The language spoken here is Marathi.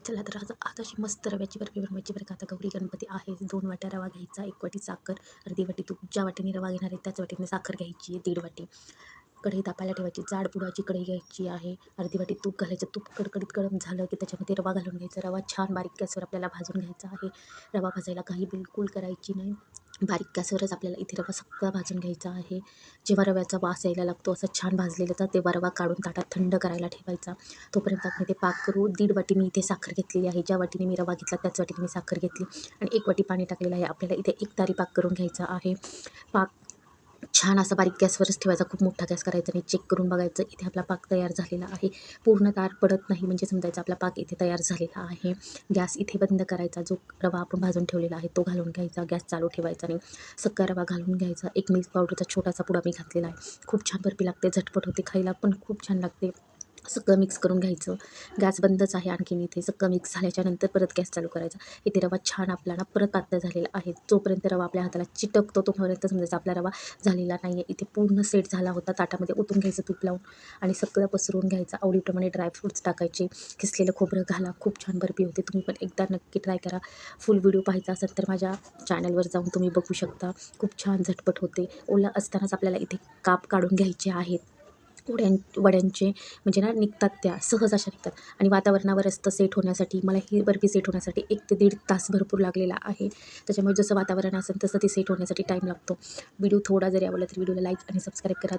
चला तर आता अशी मस्त रव्याची बर्फी बनवायची बरं का. आता गौरी गणपती आहे. 2 वाट्या रवा घ्यायचा, 1 वाटी साखर, अर्धी वाटी तूप. ज्या वाटीने रवा घेणार आहे त्याच वाटीने साखर घ्यायची आहे, 1.5 वाटी. कढई तापायला ठेवायची, जाड बुडाची कढई घ्यायची आहे. अर्धी वाटी तूप घालायचं. तूप कडकडीत गरम झालं की त्याच्यामध्ये रवा घालून घ्यायचा. रवा छान बारीक गॅसवर आपल्याला भाजून घ्यायचा आहे. रवा भाजायला काही बिलकुल करायची नाही. बारीक गॅसवरच आपल्याला इथे रवा सगळा भाजून घ्यायचा आहे. जेव्हा रव्याचा वास यायला लागतो असं छान भाजलेलं तर तेव्हा रवा काढून ताटात थंड करायला ठेवायचा. तोपर्यंत आपण इथे पाक करू. 1.5 वाटी मी इथे साखर घेतलेली आहे. ज्या वाटीने मी रवा घेतला त्याच वाटीने मी साखर घेतली आणि 1 वाटी पाणी टाकलेलं आहे. आपल्याला इथे एक तारी पाक करून घ्यायचा आहे. पाक छान असा बारीक गॅसवरच ठेवायचा. खूप मोठा गॅस करायचा नाही. चेक करून बघायचं इथे आपला पाक तयार झालेला आहे. पूर्ण तार पडत नाही म्हणजे समजायचं आपला पाक इथे तयार झालेला आहे. गॅस इथे बंद करायचा. जो रवा आपण भाजून ठेवलेला आहे तो घालून घ्यायचा. गॅस चालू ठेवायचा नाही. सगळा रवा घालून घ्यायचा. एक मिल्क पावडरचा छोटासा पुडा मी घातलेला आहे. खूप छान बर्फी लागते, झटपट होते, खायला पण खूप छान लागते. सगळं मिक्स करून घ्यायचं. गॅस बंदच आहे आणखीन इथे. सगळं मिक्स झाल्याच्यानंतर परत गॅस चालू करायचा. इथे रवा छान आपला ना परत पातळ झालेला आहे. जोपर्यंत रवा आपल्या हाताला चिटकतो तोपर्यंत समजायचा आपला रवा झालेला नाही आहे. इथे पूर्ण सेट झाला होता. ताटामध्ये ओतून घ्यायचं तूप लावून आणि सगळं पसरवून घ्यायचं. आवडीप्रमाणे ड्रायफ्रूट्स टाकायचे. किसलेलं खोबरं घाला. खूप छान बर्फी होते. तुम्ही पण एकदा नक्की ट्राय करा. फुल व्हिडिओ पाहायचा असेल तर माझ्या चॅनलवर जाऊन तुम्ही बघू शकता. खूप छान झटपट होते. ओला असतानाच आपल्याला इथे काप काढून घ्यायचे आहेत. वड्यांचे म्हणजे ना निघतात, त्या सहज अशा निघतात आणि वातावरणावर असतं सेट होण्यासाठी. मला ही बर्फी सेट होण्यासाठी 1 ते 1.5 तास भरपूर लागलेला आहे. त्याच्यामुळे जसं वातावरण असेल तसं ती सेट होण्यासाठी टाईम लागतो. व्हिडिओ थोडा जरी आवडला तर व्हिडिओला लाईक आणि सबस्क्राईब करा.